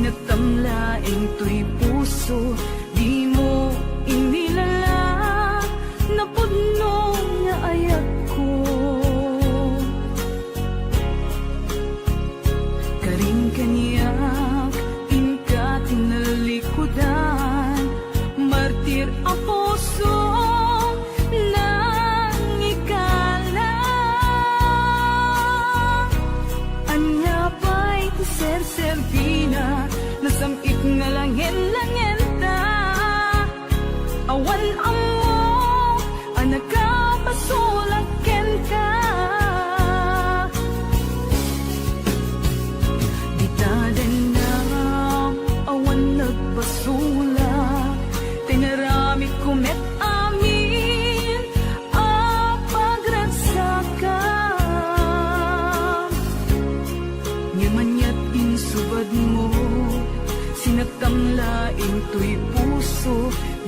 sinatamlaing to'y puso, di mo inilala, napudno nga ayat ko. Karing kaniyak, inka tinalikudan, martir a puso, nang ikala. Anya pa'y ser-servina, nasamit nga langin-langin ta. Awan amo, anak ka, pasulakin ka. Ditadan na, awan nagpasula, tinaramit kumet amin, apagransakan. Nyamanyat insubad mo, sinatamlaing to'y puso,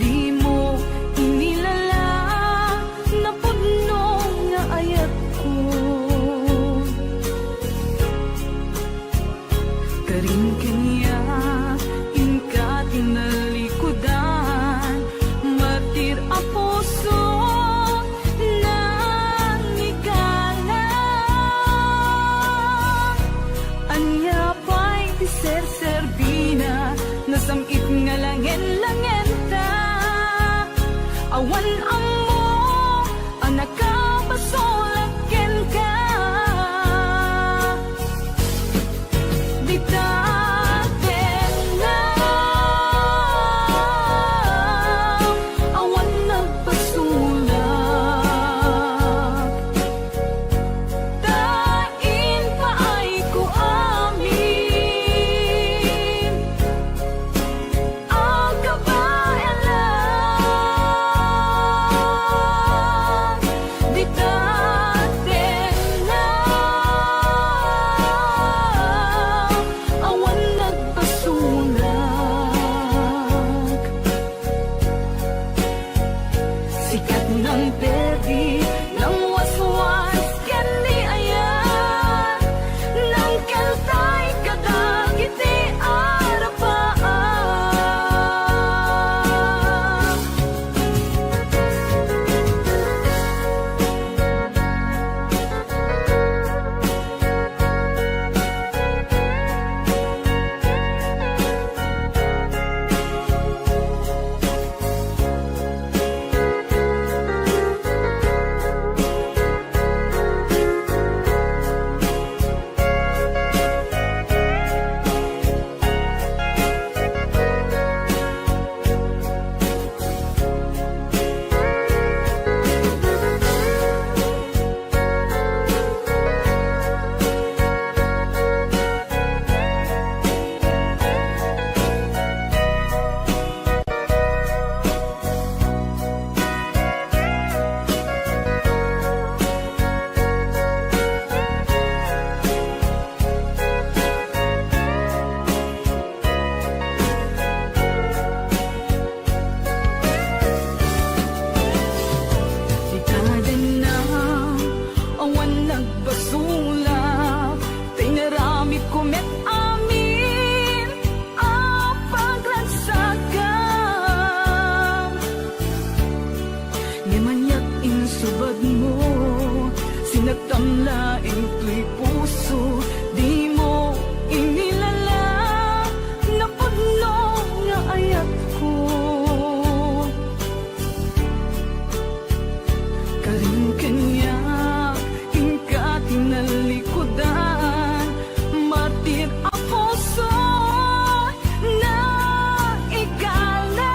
di mo inilala, napudno nga ayat ko. Karing kaniyak, inka tinalikudan, martir a puso, nang ikala. Anya pa'y ser-servina, nasamit nga langin-langin ta. Awan amo, anak ka, pasulakin ka. Ditatin na, awan nagpasulak, tain pa ay ko amin, ang kabayan lang. Ditatin na, awan nagpasulak, sikat ng perdi, ng waswas, kendi ayan, ng keltay kadagiti arapaan. Ditadan na, awan nagpasulak, tinaramit kumet amin, apagransakan. Ngamanyak insubad mo, sinatamlaing to'y puso, di mo inilala, napudno nga ayat ko. Karing kaniyak, inka tinalikudan, martir a puso, nang ikala.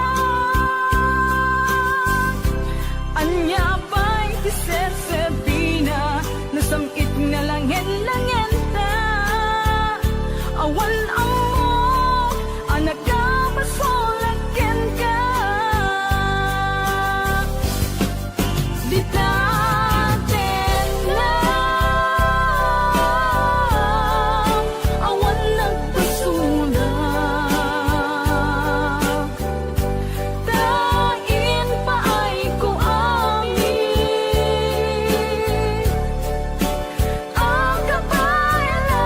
Anya pa'y ser-servina, nasamit nga langin-langin ta. Awan amo, anak ka, pasulakin ka. Ditatin na, awan nagpasulak, tain pa ay ko amin, ang kabayan lang.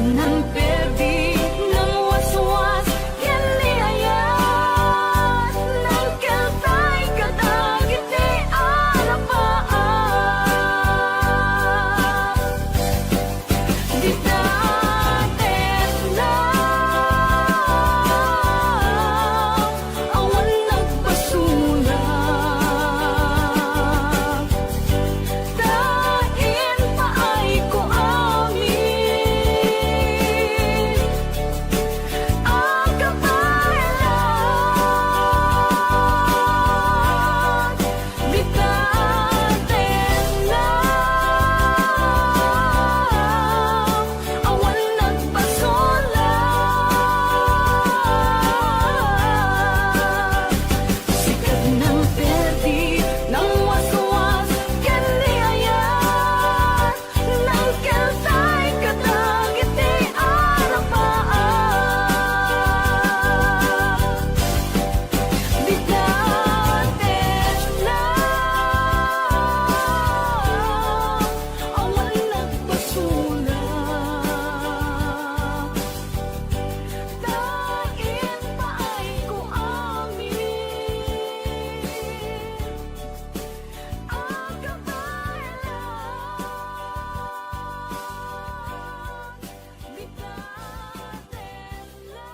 ng perdi ng waswas kaliayat ng kaltay kadagiti alapaan di datet na awan nagpasulat dain paay ko amin ang kabayaran di datet na awan nagpasulat sikat ng perdi ng waswas kaliayat ng kaltay kadagiti alapaan di datet na awan nagpasulat dain paay ko amin ang kabayaran di datet na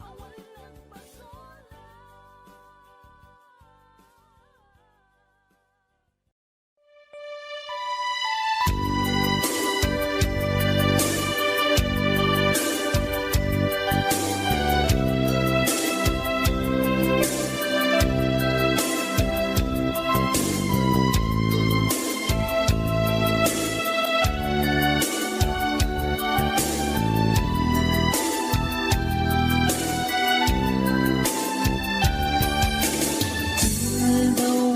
awan nagpasulat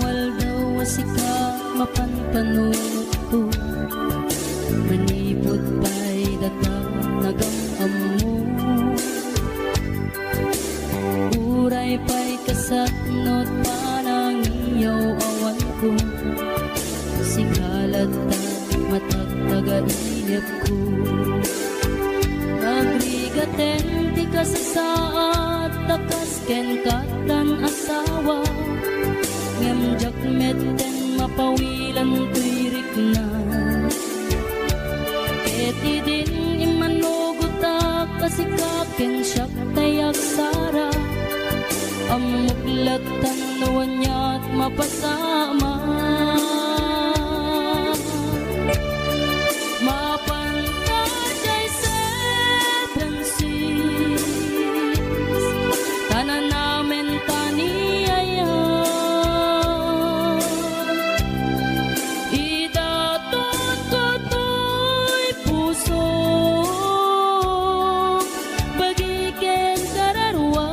Waldaw asika mapanpanuto manipod pa'y datang nagamamo uray pa'y kasatnot panang iyaw awan ko sikalat ta matagtaga-inip ko nagrigaten ti kasasaat takas ken katan asawa ngamjak metten mapawilan tuirik na eti din imanugutak kasikaken siyak tayak sara amuklatan nawanyat mapasama mapantajay seven seas tanan namin taniyaya idatot ko to'y puso bagiken kararwa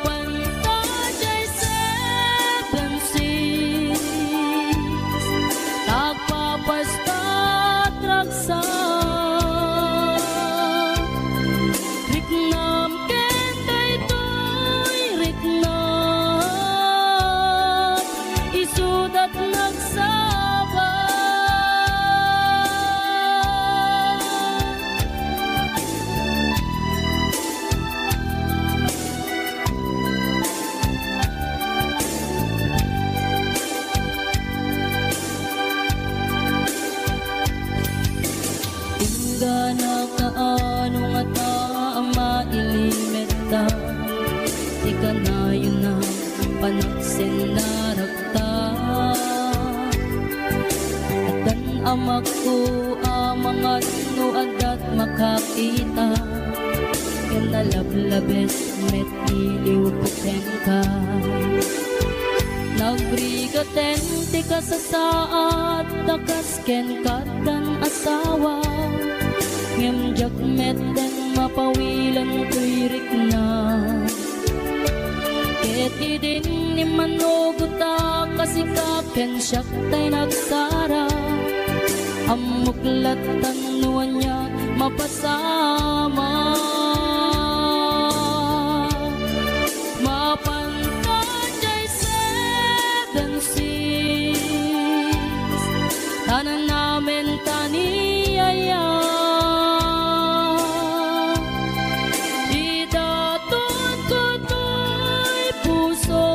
mapantajay seven seas tagpapastat raksa riknam ken daytoy riknam isudat nagsaba Tinggana kaano nga ta ang mailimeta di ka na yun na panaksin na rakta at kan amak ko mga no adat makakita yan nalablabes met iliw ko ka nagrigaten ti kasasaat takas ken katan asawa ngamjak metten mapawilan tuirik na eti din ni manugutak kasikaken siyak tay nagsara amuklatan nuanya mapasama mapantajay seven seas tanan namin taniyaya. Idaton ko to'y puso,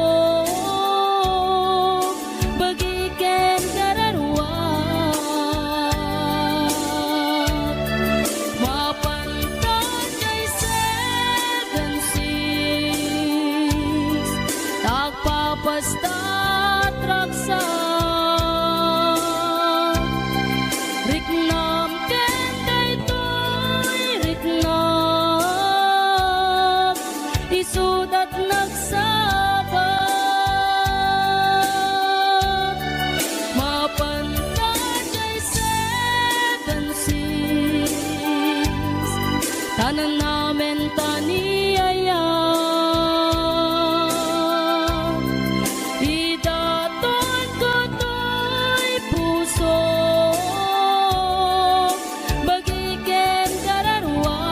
bagiken kararuat. Mapantan kay 7-6, tagpapasta traksa. Riknam ken daytoy riknam, isudat nagsabat. Mapantan kay 7-6, tanan namin taniyaya. Idaton ko to'y puso, bagiken kararuat.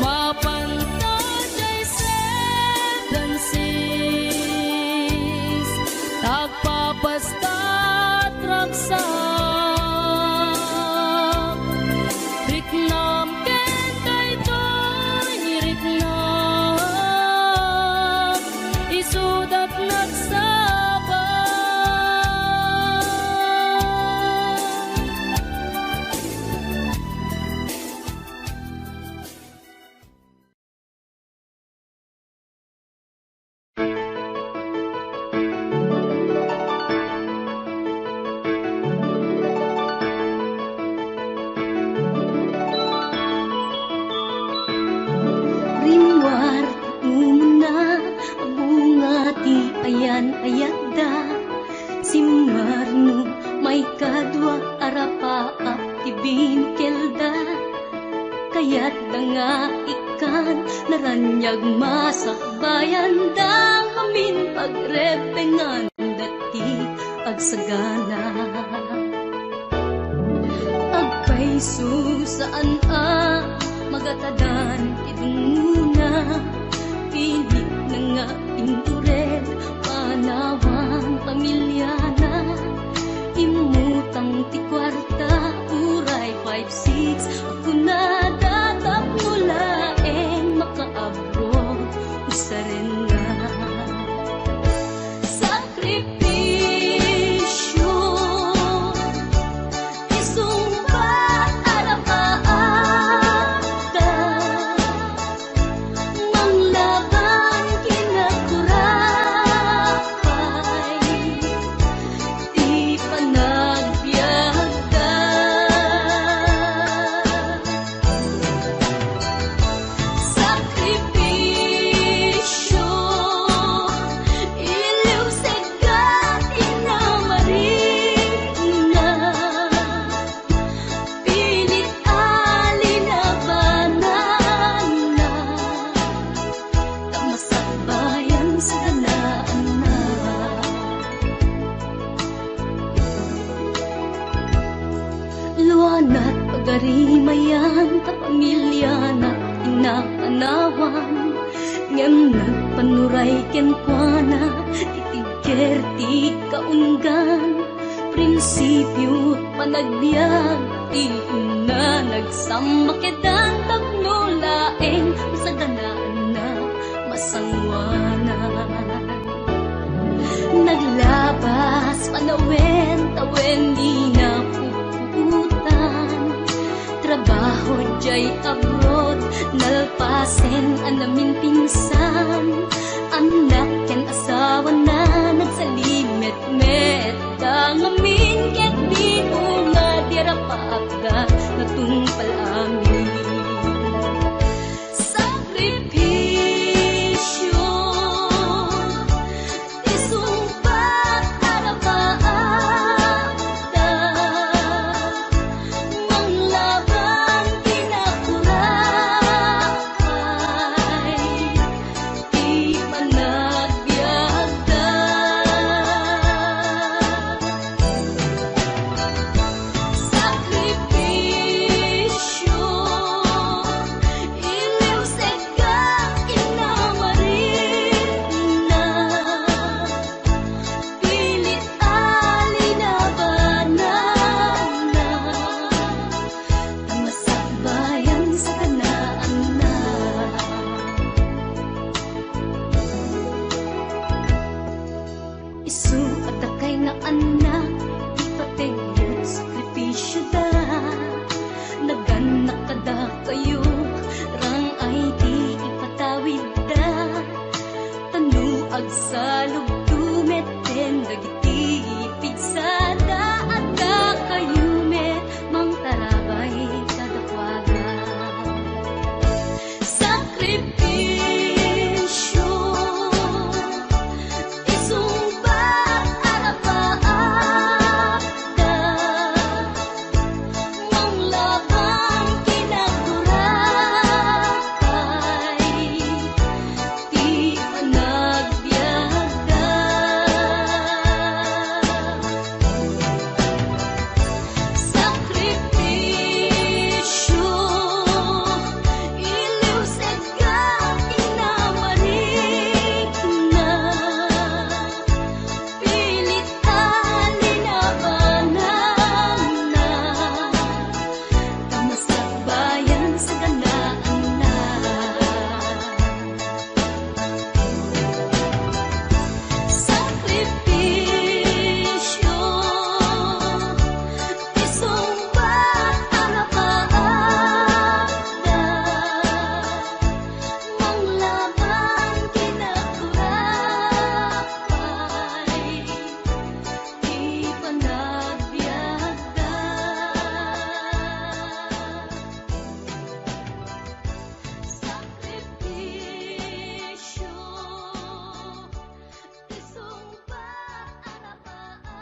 Mapantan kay 7-6, tagpapasta traksak. Riknam ken daytoy riknam, isudat Rimwar umuna bunga ti ayan ayadda, simmarno may kadwa arapaap ti binkelda. Kayat da nga ikan naranyag masakbayan da, amin pagrepengan dati agsagana. Agpaiso saan magatadan idunguna, pilit na nga indured panawang pamilyana. Imutang ti kwarta uray 5-6, ako na datap nulaeng makaabroad usaren nga. Sakripisyo isumbat arapaata, manglaban kinakurapay, di panagbiagda. Sakripisyo iliw segat inamarina, pilit alinabanan na, tamasakbayan sa ganaan na. Luanat pagarimayan ta pamilya na inapanawan, ngem nagpanuray ken kuana itigker ti kaunggan. Prinsipyo panagbiag ti ina nagsamakedan tagnulaeng sa ganaan na masangwanan. Naglabas panawen tawen di na puputan, trabaho jay abroad nalpasen anamin pinsan. Anak ken asawa na nagsalimet-met dangamin ket di nga dirapaagda natungpal amin. Sakripisyo isumbat arapaagda, manglaban kinakurapay, di panagbiagda. na anak ipatayot sakripisyo da naganak kada kayo rang ay di ipatawid da tanuag sa lugdumet dagiti pigsada at da kayo met mang tarabay kadakwaga sakripisyo isumbat arapaakda mang labang kinagurakay di panagbiagda sakripisyo ilusad ka inawarik na pilit alinabanan na kamasakbayan sa ganaan na sakripisyo isumbat arapaakda mang labang kinagurakay di panagbiagda sakripisyo isumbat arapaakda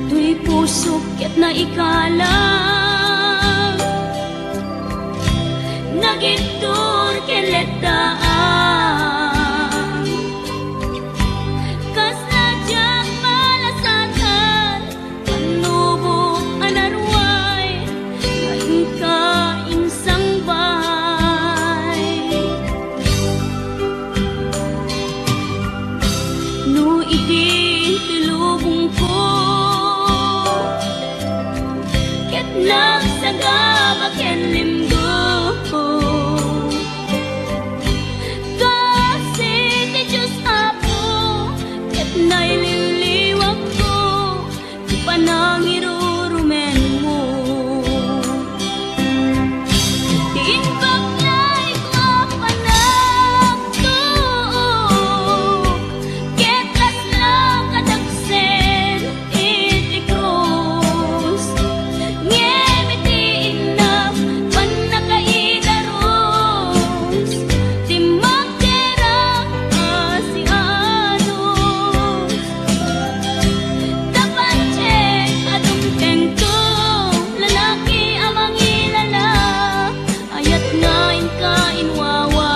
Tuy puso ket na ikalang nagitur keletdaan kas najak malasatan panubok anarway ngayon ka insang bay no iti tilubong ko ket nagsagabak ken limgo kasi ti Diyos Apo ket naililiwag ko ti panangirurumen mo Tiimbag na'y kuapanagtuok ket kasla kadagsen iti krus ngem iti inap panakaidarus ti magderang asianos tapancek adungteng ko lalaki amang ilala ayat ngain ka inwawa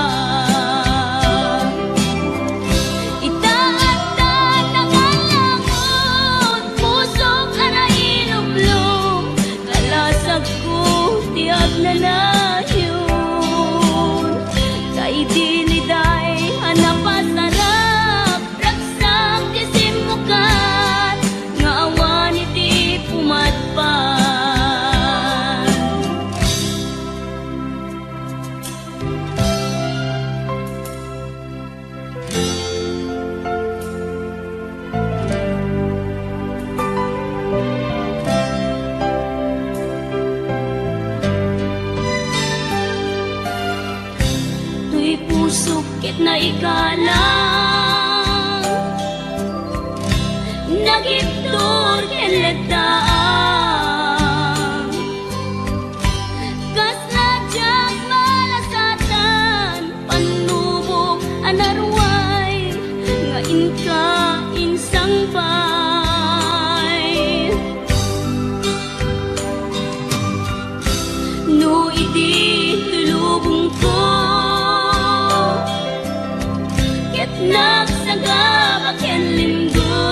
itaatan nakalangot pusok arailumlum kalasag ko ti agnanayon kay diliday hanapasarap raksak ti simukan nga awan iti pumatpan tuy puso ket na ikalang nagibtur ken letdaan kas najak malasatan panubok anarway ngain ka insang bay no iti tulubong ko ket nagsagabak ken limgo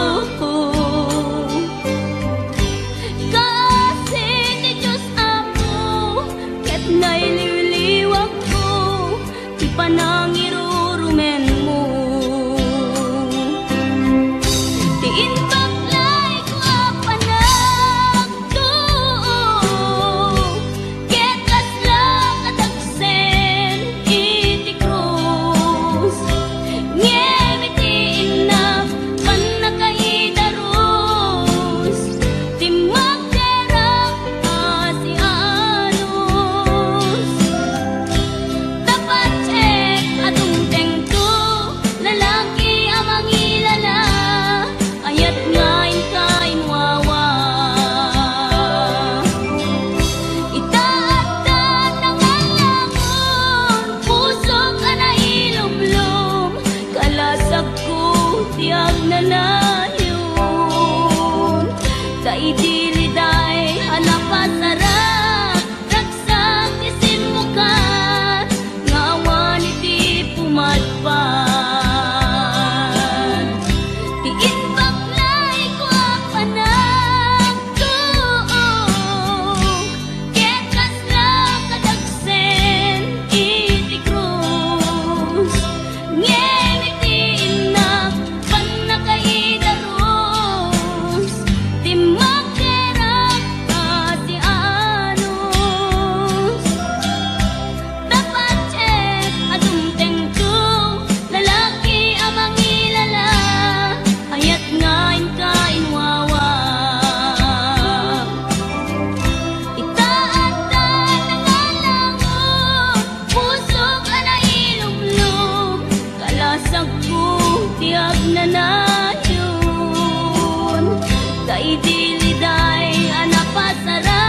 Kay diliday anapasara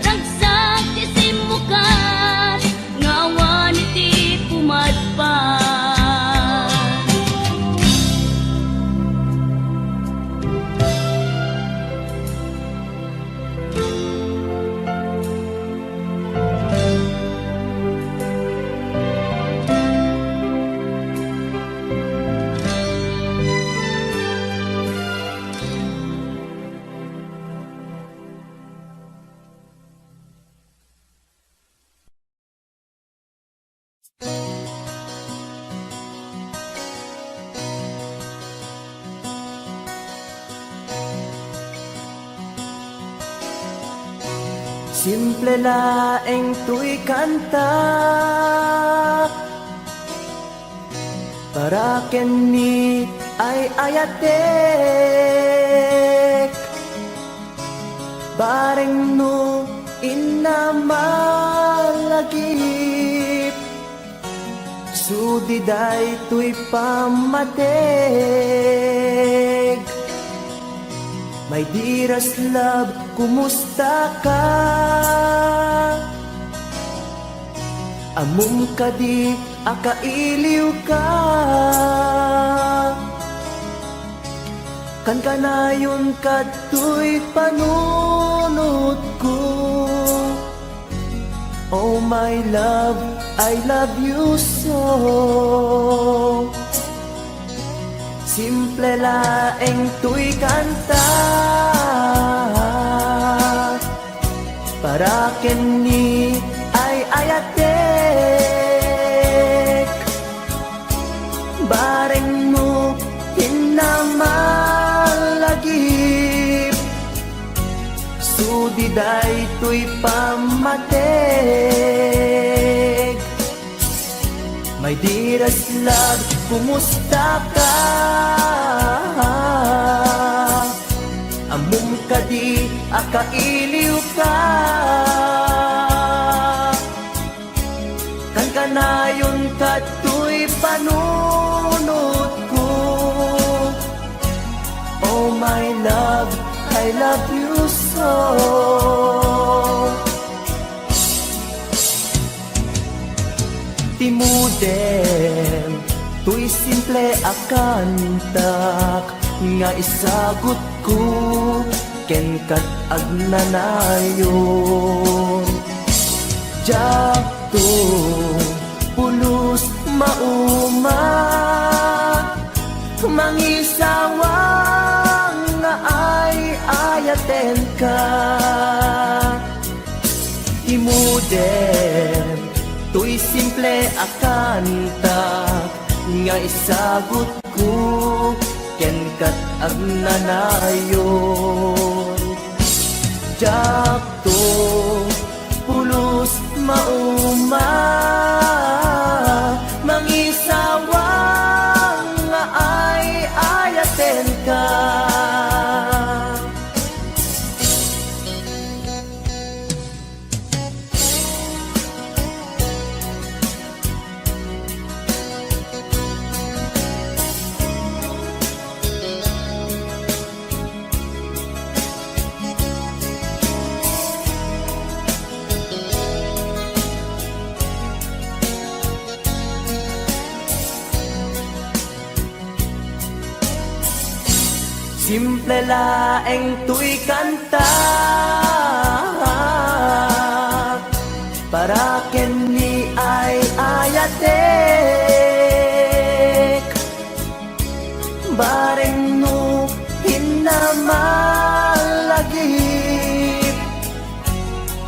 ragsak ti simukan nga awan iti pumadpan. Simple laeng tuy kanta para kenni ay ayatek bareng no inamalagip sudiday tuy pamatek. My dearest love, kumusta ka? Amum ka di, akailiw ka. Kan kanayon ka tuy panunod ko. Oh my love, I love you so. Simple laeng tuy kanta para kenni ay ayatek bareng mo hinamalagip sudiday tuy pamatek. My dearest love, kumusta ka? Amum ka di, akailiw ka. Kan kanayon ka tuy panunod ko. Oh my love, I love you so. Timuden, tuy simple akantak nga isagot ko ken kat agnanayon. Jakto pulos mauma mangisawang nga ay ayaten ka. Timuden, tuy simple akantak nga isagot ko ken kat agnanayon. Jakto pulos mauma mangisawang nga ay ayaten ka. Simple laeng tuy kanta para kenni ay ayatek bareng no hinamalagip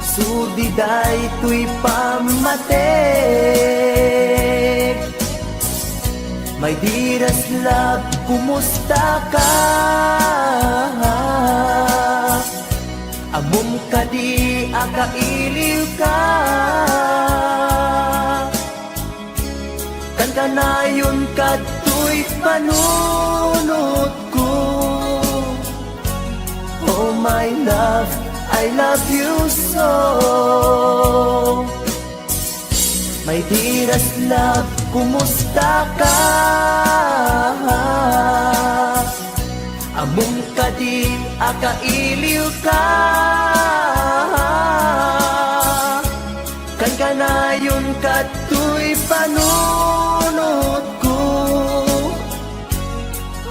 sudiday tuy pamatek. My dearest love, kumusta ka? Amum ka di, akailiw ka. Kan kanayon ka tuy panunod ko. Oh my love, I love you so. My dearest love, kumusta ka? Amum kadin akailiw ka. Kan kanayon kato'y panunod ko.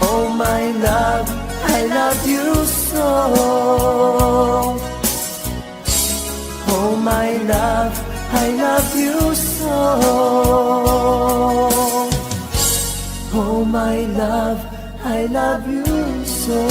Oh my love, I love you so. Oh my love, I love you so. Oh my love, I love you so.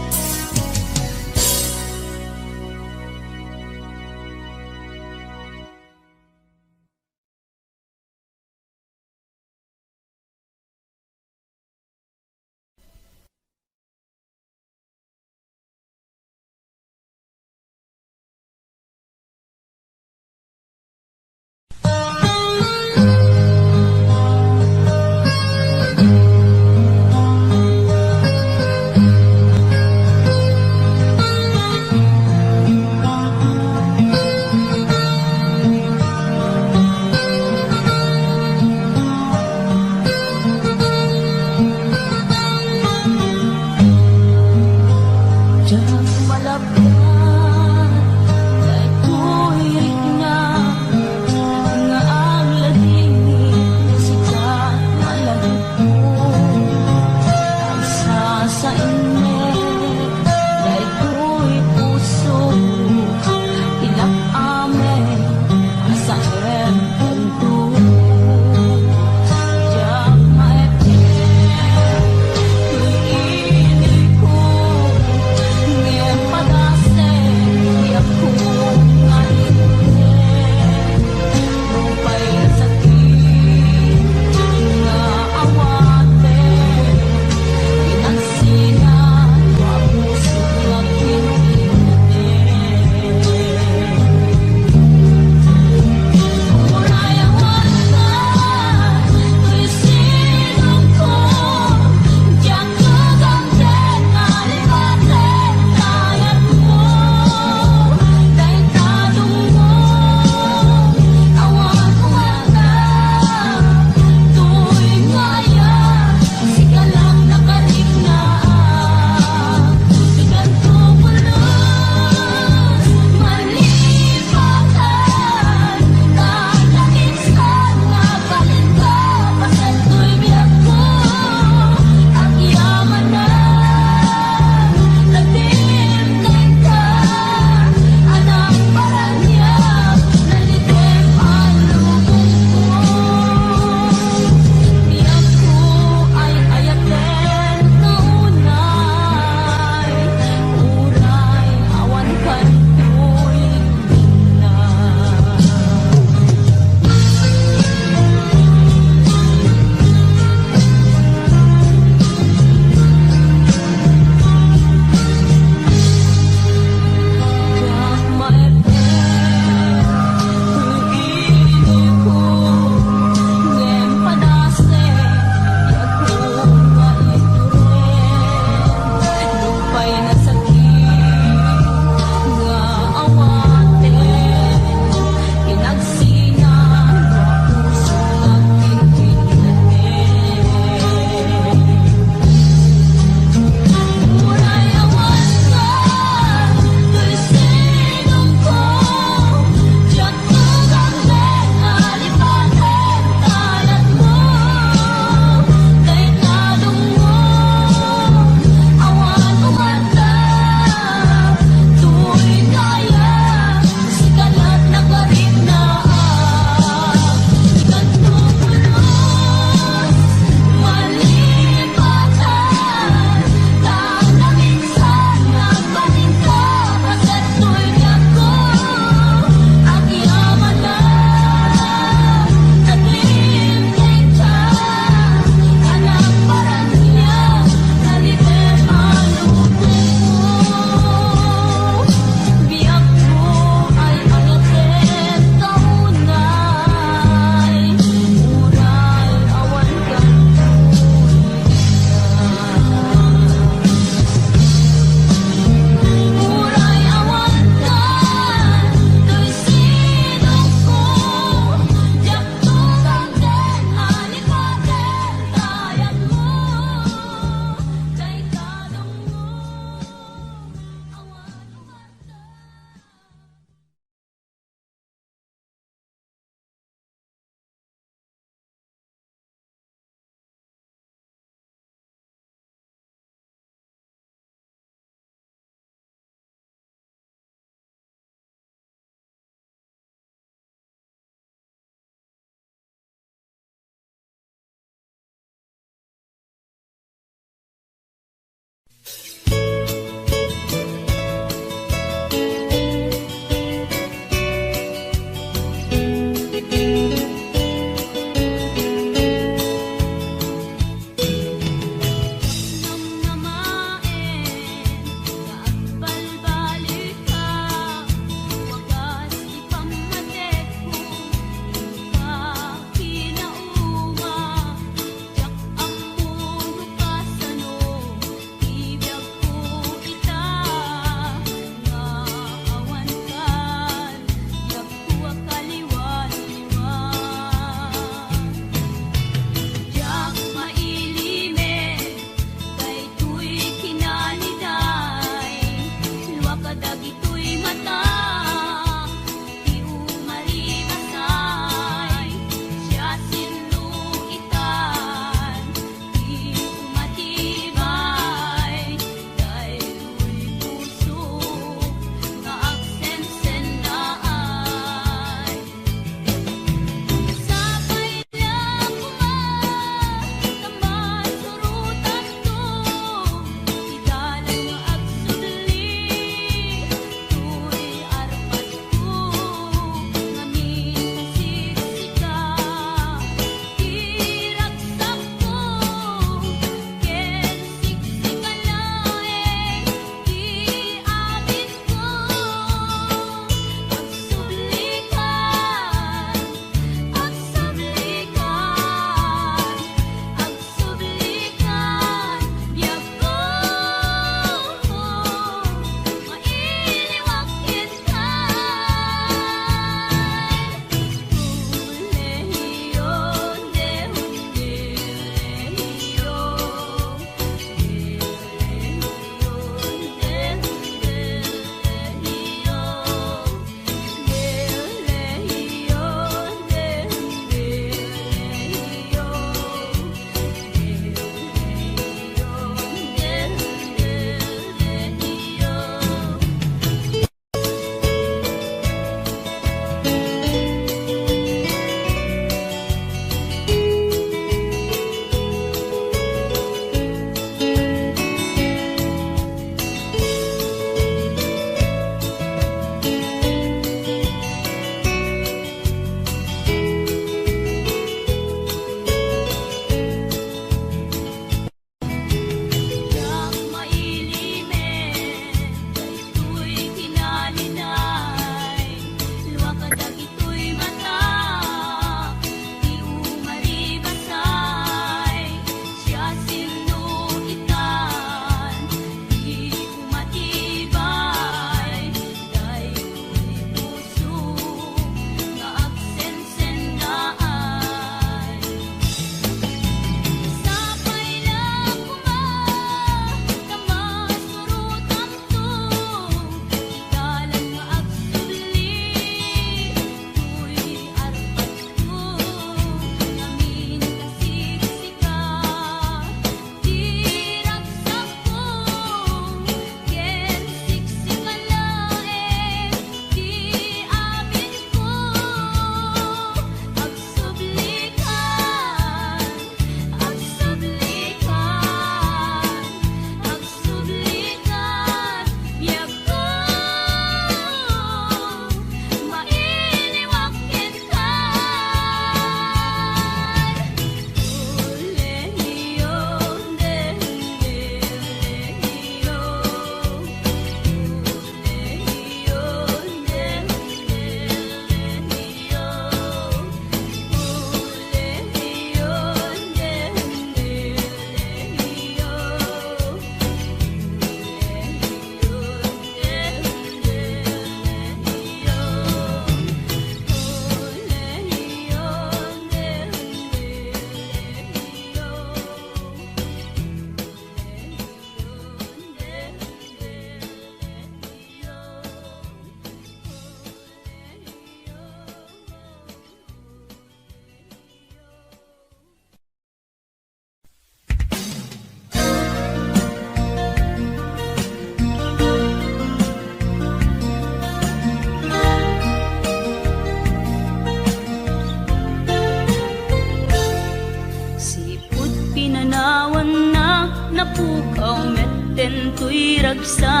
pukaw metten tuy ragsa,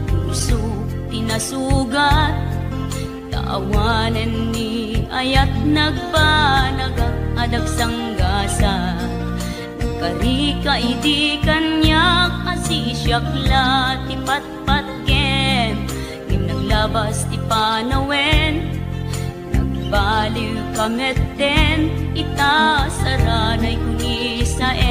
puso tinasugat, taawanan ni ayat nagpanagak adag sanggasa. Karika idi kanyak asisyak la ti patpatken, ngim naglabas ti panawen, nagbaliw kametten, ita saranay kuni saen.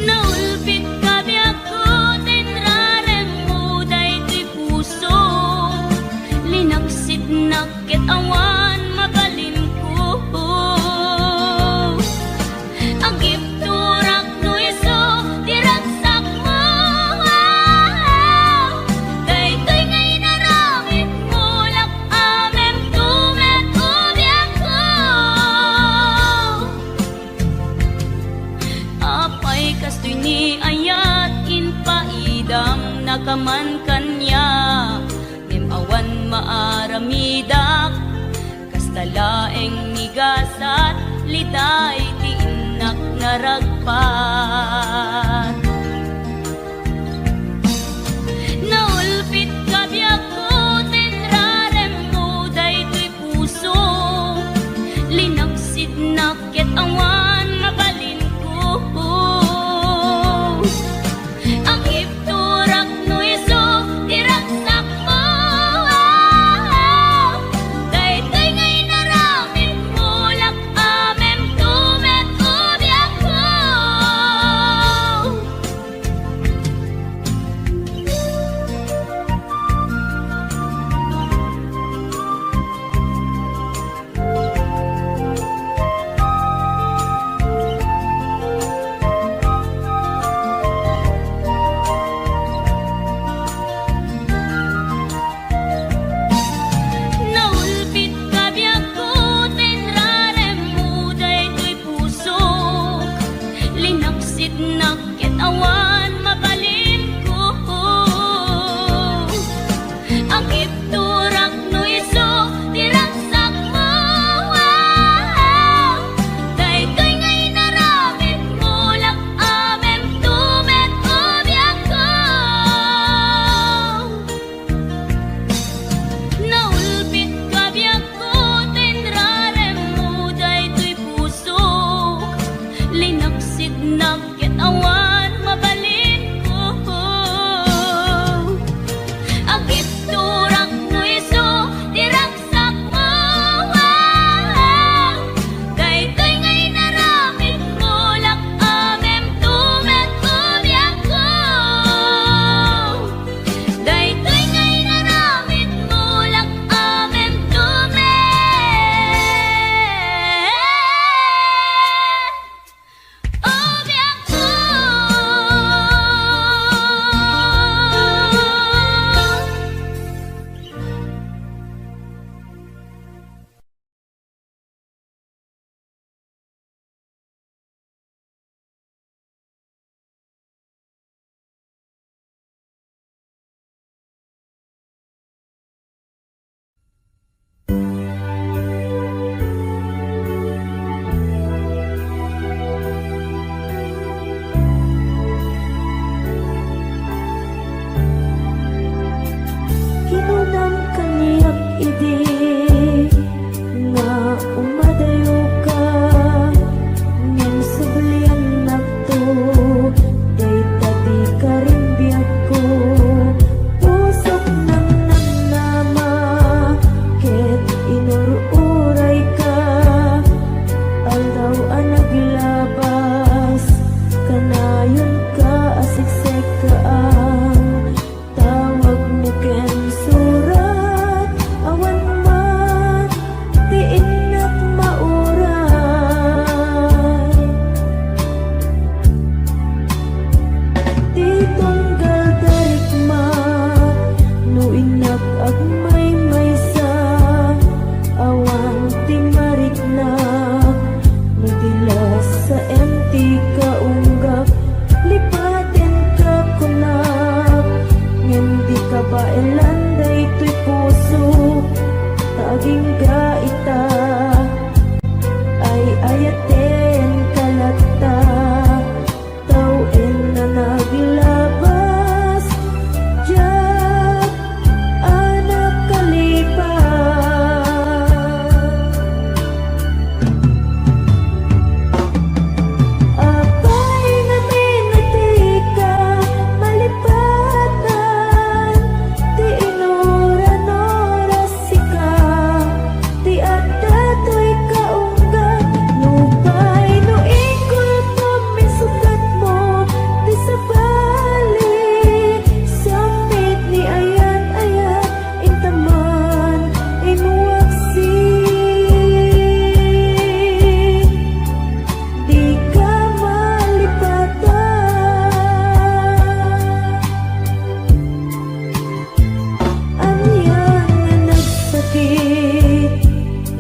Naulpit kabiyak ko, tinrarem mo day ti puso, linaksit nakit awan mabalin ko. Agip turak no iso, diragsak mo. Daytoy ngay naramit mo, lak amem tumet ubiyak ko. Apay kastoy ni ayat inpaidam nakaman kanya, ngem awan maaramidak, kastalaeng nigasat, liday ti inak naragpat. Naulpit kabiyak ko, tinrarem mo daytoy puso, linaksid nakit awan mabalin ko. Ang ipturak no iso, diragsak mo. Daytoy ngay naramit mo, lak amem tumet ubiyak ko. Naulpit kabiyak ko, tinrarem mo daytoy puso, linaksit nakit awan mabalin ko. Ang ipturak no iso, diragsak mo. Daytoy ngay naramit mo, lak amem tumet ubiyak ko. Naulpit kabiyak ko, tinrarem mo daytoy puso, linaksid nakit awan mabalin ko. Agip turak no iso, diragsak mo. Daytoy ngay naramit mo, lak amem tumet ubiyak ko. Daytoy ngay naramit mo, lak amem tumet ubiyak ko. Kinunam kaniyak idi nga umadayo ka, ngem sublian nakto dayta di karimbiyak ko. Pusok nang namnama ket inururay ka, aldaw ang naglabas kanayon ka asiksek ka ang tawag mo ken surat awan man ti inak mauray. Ti tunggal darikma no inak agmay maysa, awan ti mariknak no dilas sa empty kaunggap, lipaten ka kunap, ngem di ka baelan daytoy puso, taging gaita ay ayate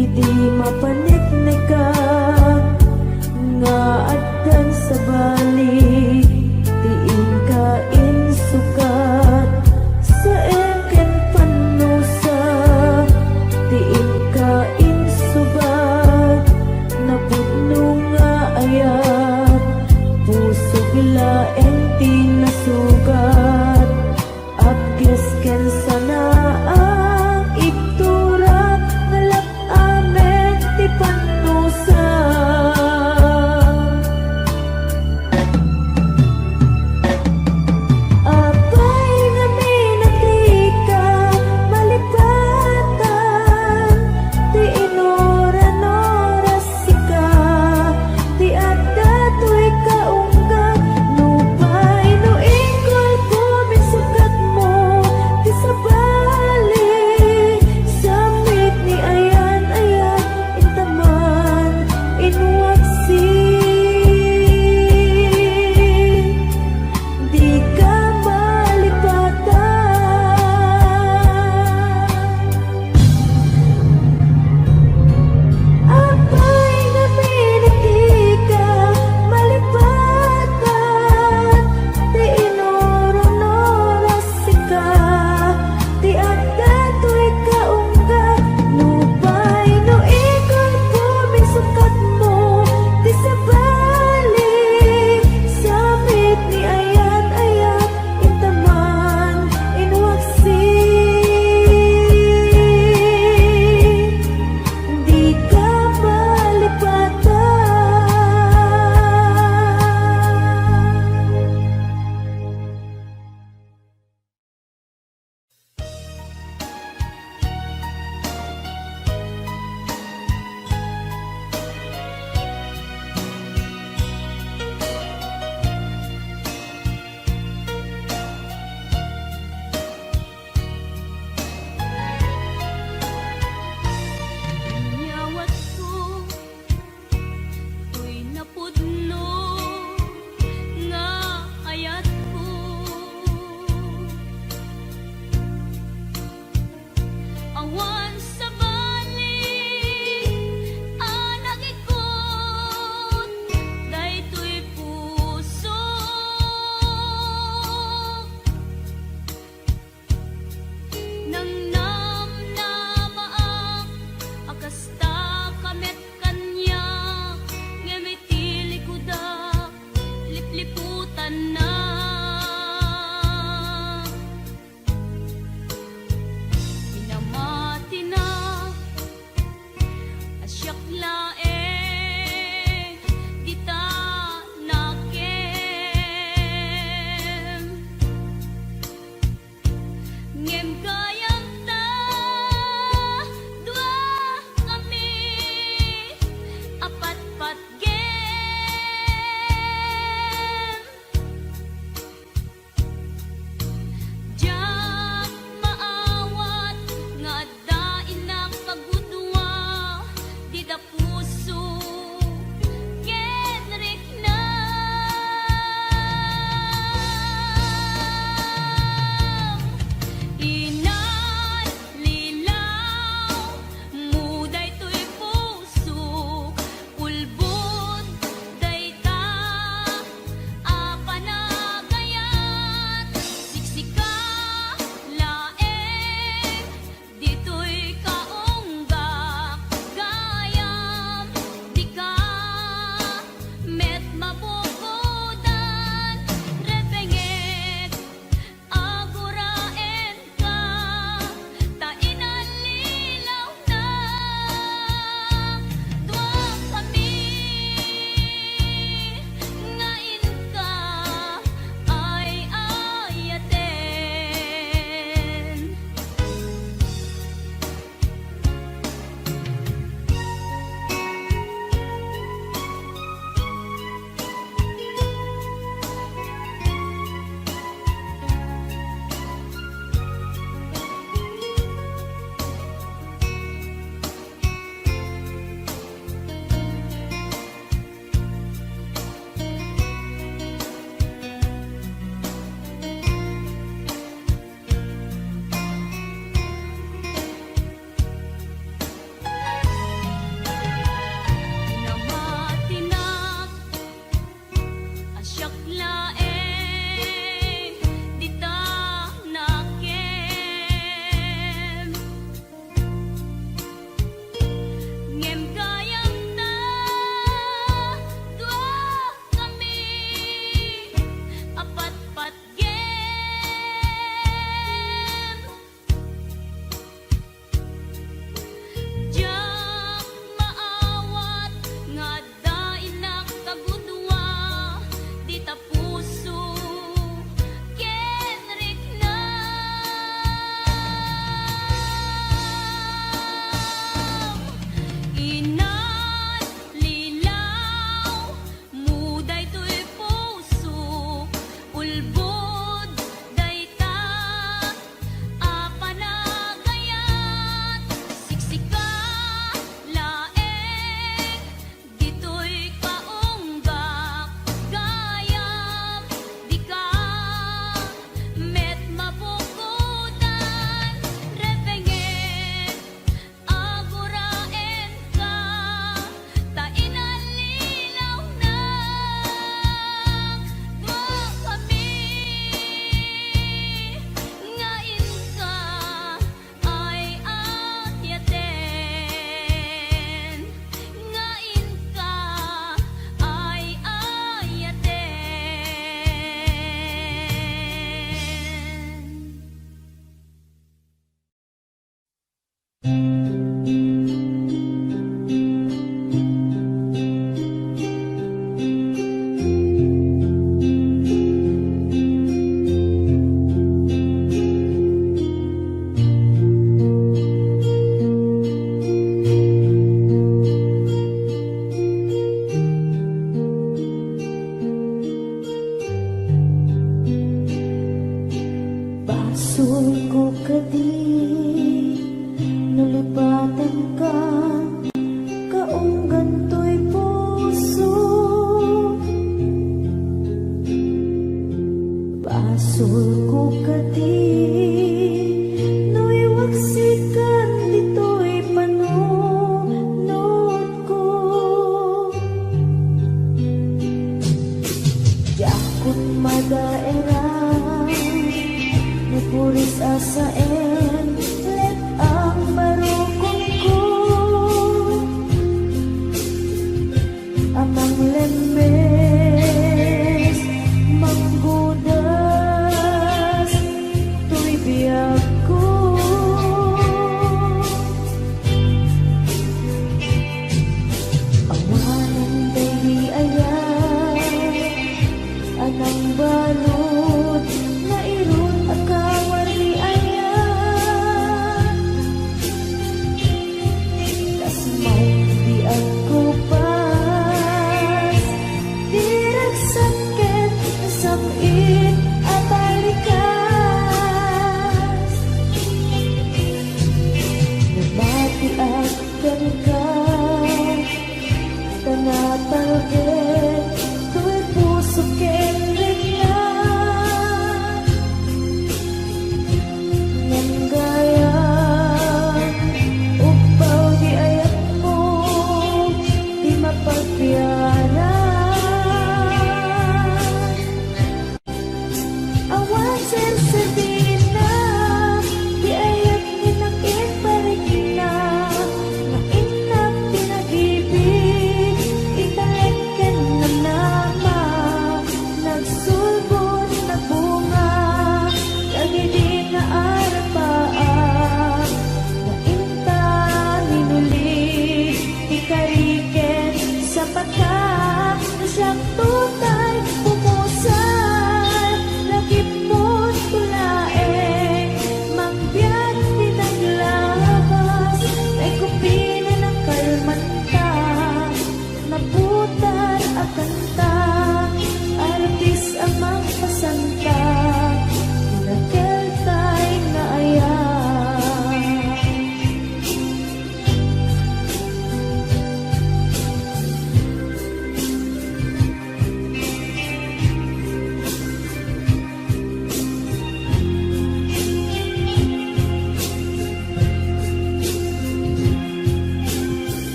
iti mapaniknik ka nga addan sa balik tiin ka insukat sa eken panusa tiin ka insubat napudno nga ayat pusog laeng tinasugat abges ken sana ang iktura ngalap amen ti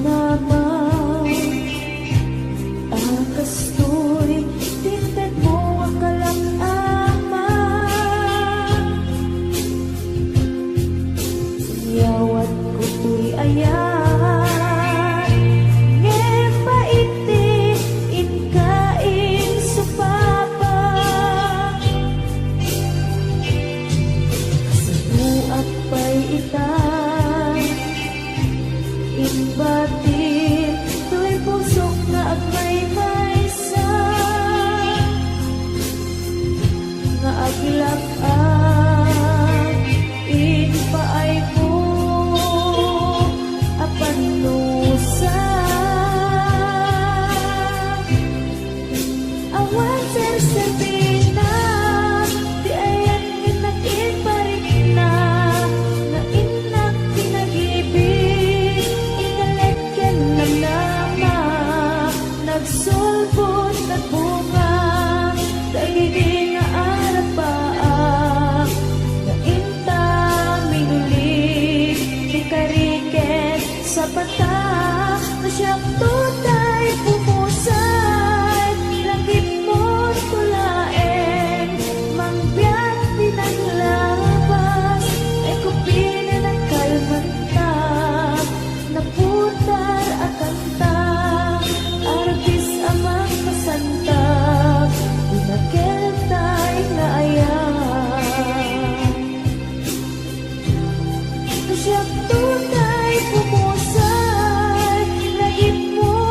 naman kastoy, tingkad mo ang kalak-ama. Yawat ko to'y ayan, ngayon paiti, inkain supapa. Sa buak pa'y itan, inbatin, to'y pusok na agmay maysa, nga aglak-an, inpaay ko, apanusa. Awan sersabina, di ayan inakin parik na, na inak pinag-ibig, inalekyan ng nama, nagsulbot na bunga, dagiging na arapaa, na inta minulig, di kariket sa pata, na siyang tutay pumusay, langit mo tulaen, mangbiyak pinaglabas, ay kupina ng kalmanta, naputar akanta, arbis amang kasanta, pinagkel tay na ayan. Siyang tunay pumusay, langit mo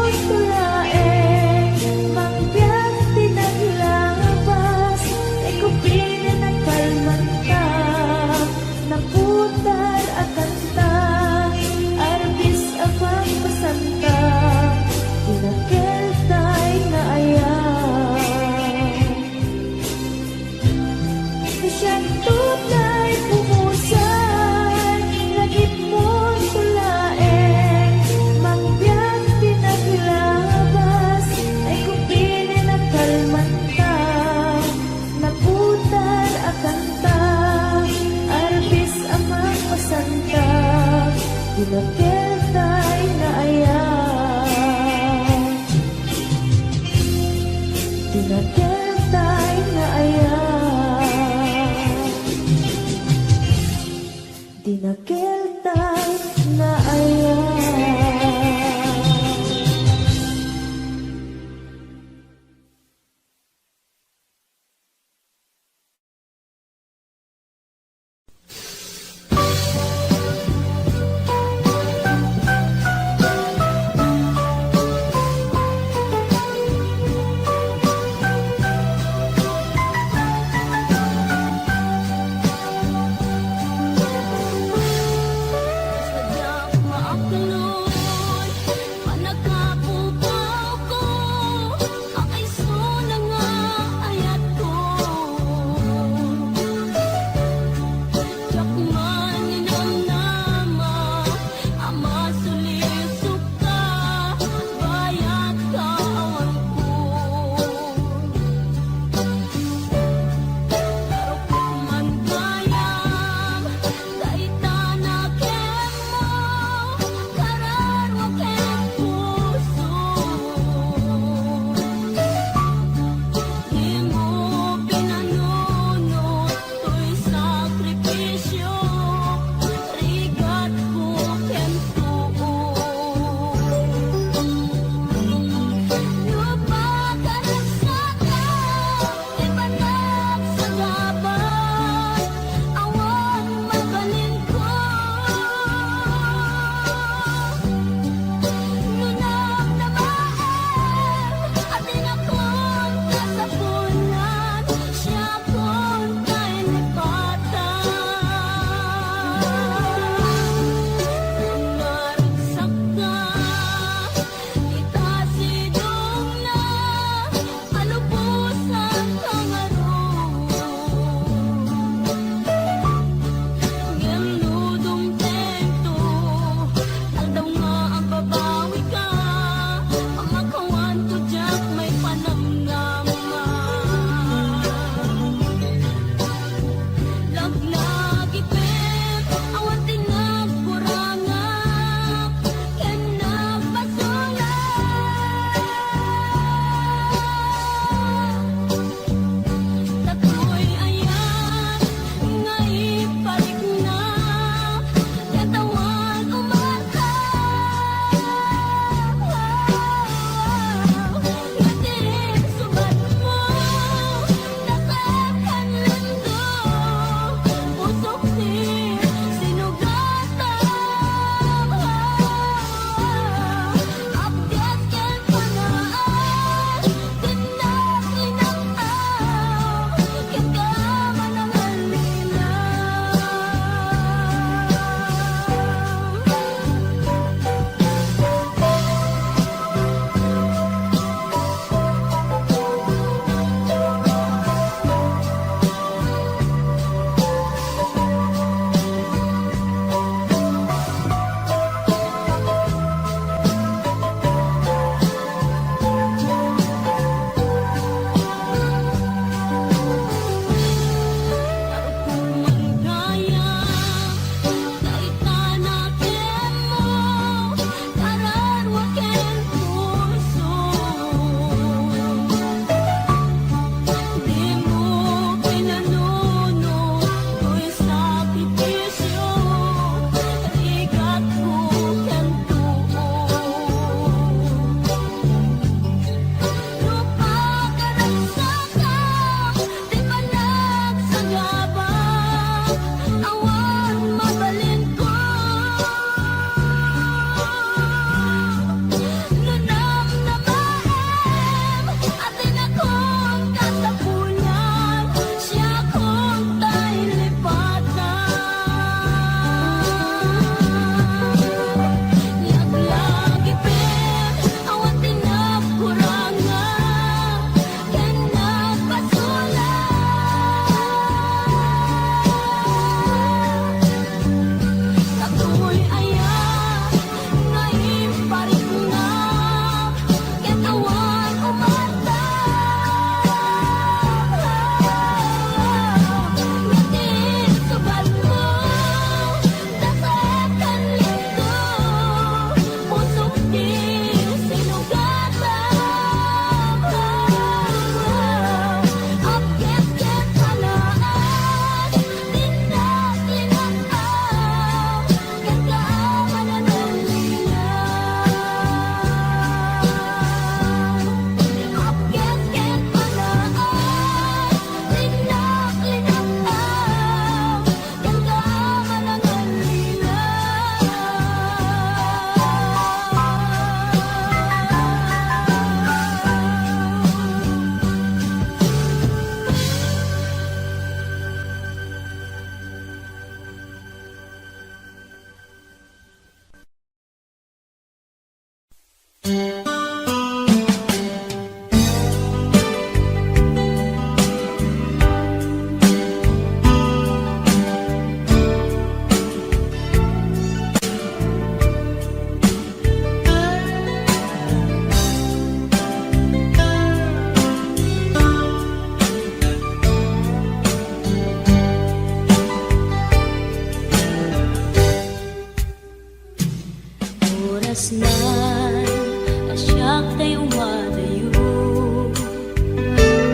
Asyak tay umadayo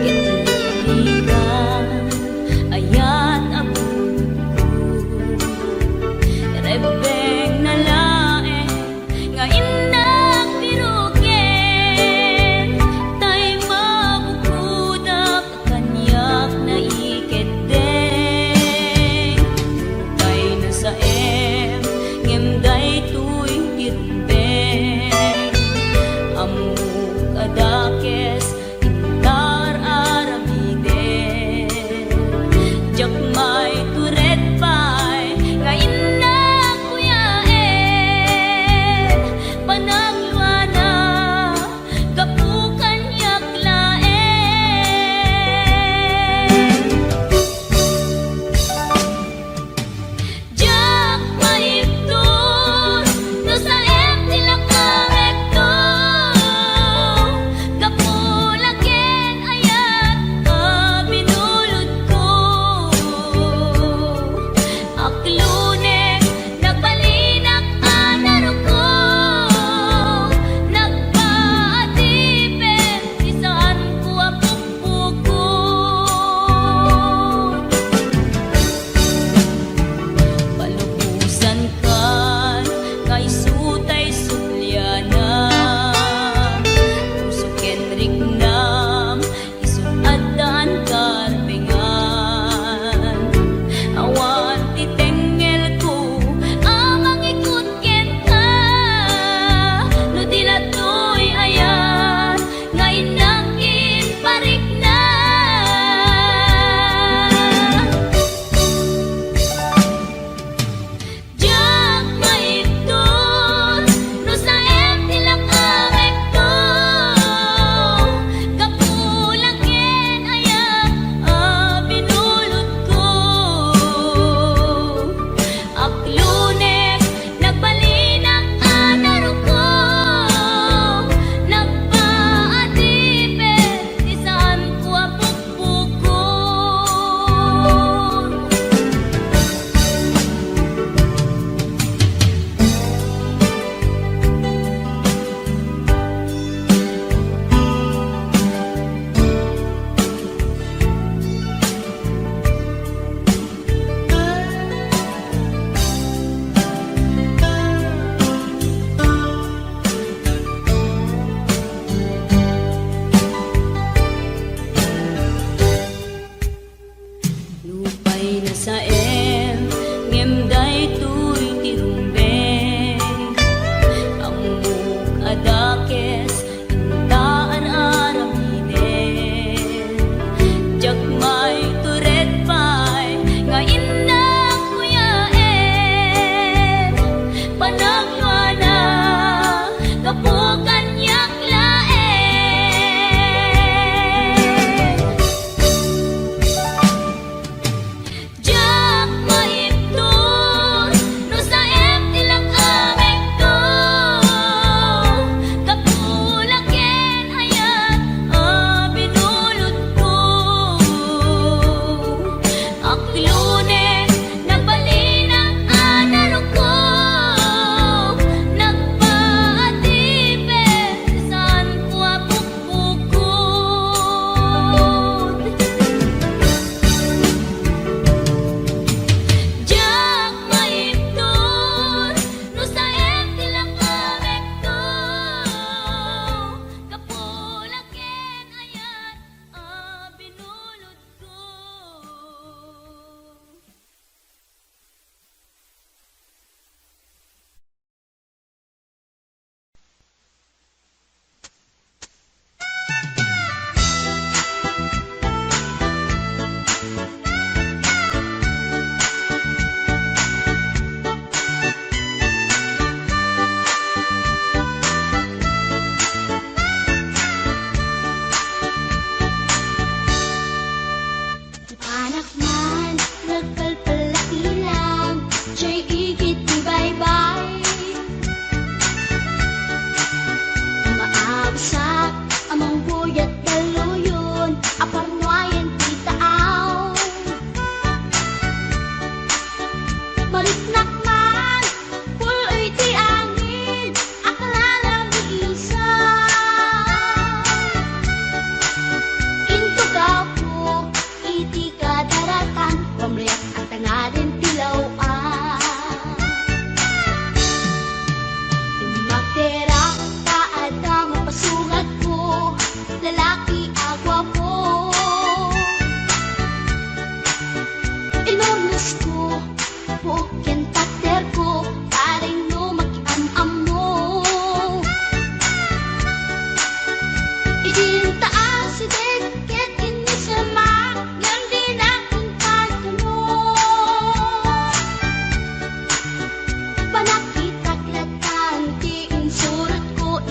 Kitligan Ayat abun ko Rebeng na lae Nga indak piruken Tay mabukudak Kanyak na iketeng Tay na sa ngem day tuwing tirumpeng Amuk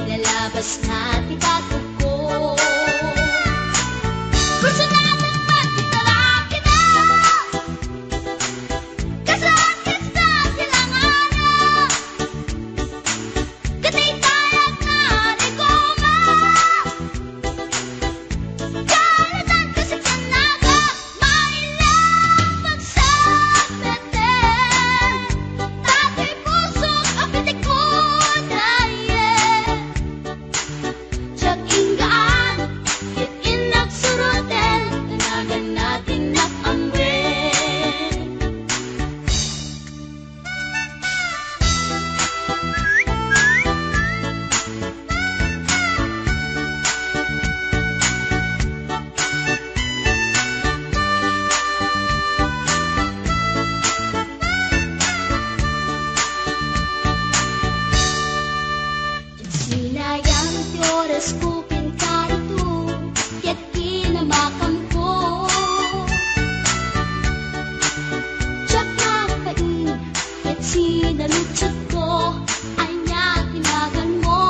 lalabas na titatuko. Gusto natin magtitaraki na, kasakit sa silanganan, katay tayag na regoma, kalatan kasi kanaga, mailang magsapeten, tatay pusok apitik ko daye, tsak inggaan, itin nagsurutel, tanagan natin nakangwe. Sinayang ti oras ko pinkarito, ket kinamakam ko. Tsak nakain, ket sinalutsot ko, anya tinagan mo.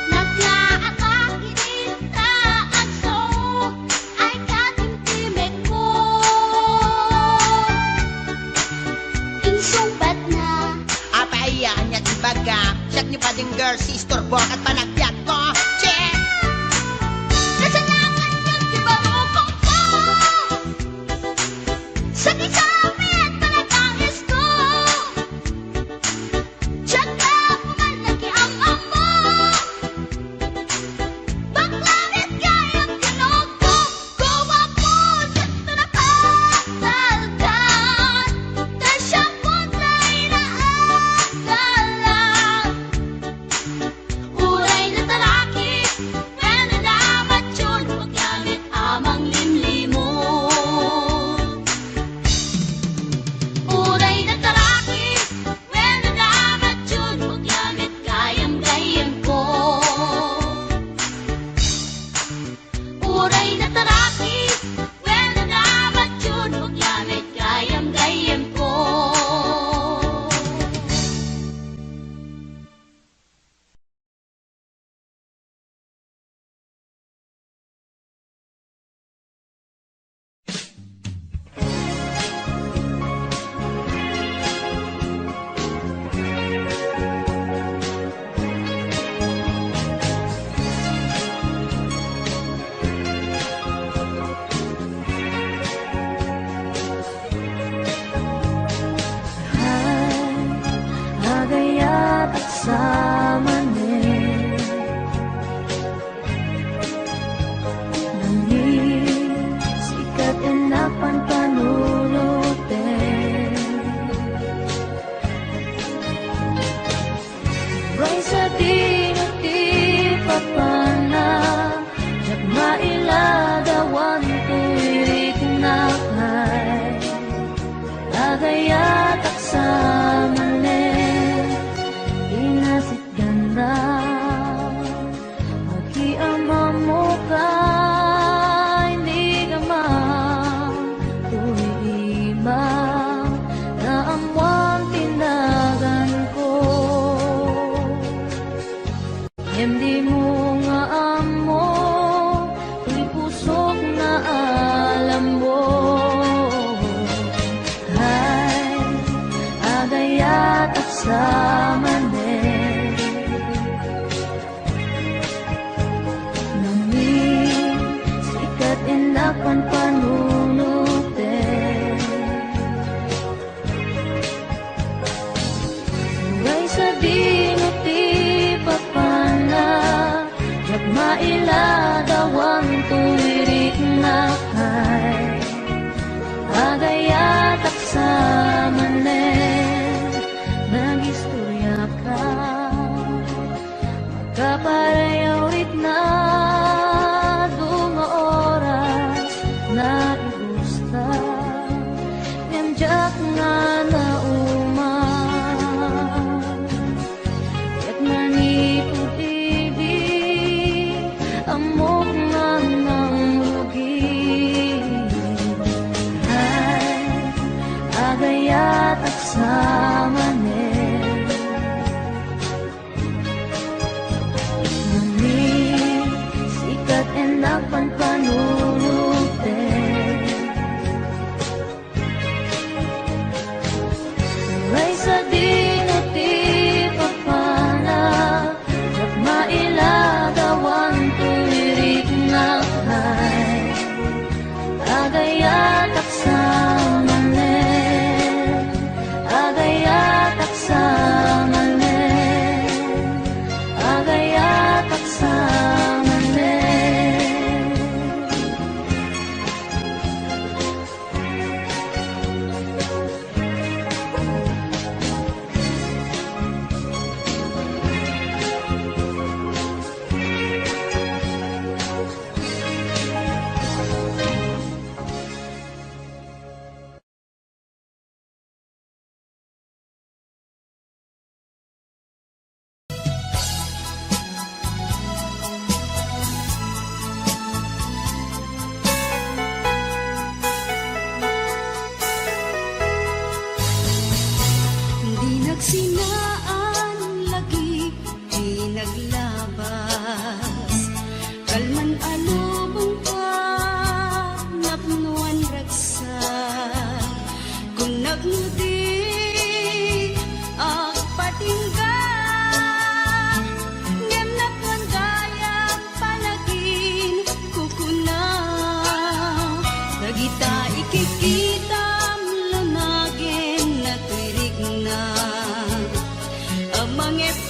Naglaatang kinita ang so, ay katimtimek ko. Insumpat na, Apayaan niya di baga, siyak niyo pa ding girl, sister bo at panagbiag ko. Check! kasalanan yun di ba rupang ko? Sa kisapit panatangis ko, tsak na pumalaki ang amo, baklanit kayang tinog ko, gawa po sa tanapatalgan, tasyang putla'y naagalan. Uray na talaki, nananamat yun, magamit amang limlimon. Uray na talaki, nananamat yun, magamit gayam-gayam ko. Uray na talaki, nananamat yun, magamit gayam-gayam ko. Agayat at samanin, nangin sikat enapan panunutin, Ray sa dinuti papana, jak mailagawan tuwirik na kay agayat at samanin, inasit ganda, magkiama mo ka, hindi ka tuwiiba, na amuang tinagan ko. Hindi mo nga amo, tuy pusok na alam mo. Ay, agayat at samanin, nangin sikat inapan panunutin, Uray sa dinuti papana, jak mailagawang tuwirik na kay agayat at samanin, nagistorya ka, magkaparayawit na dunga oras na igusta, nganjak nga na uman, ket manipod-ibig, amok nga ng lugi. Ay, agayat at samanin, pangit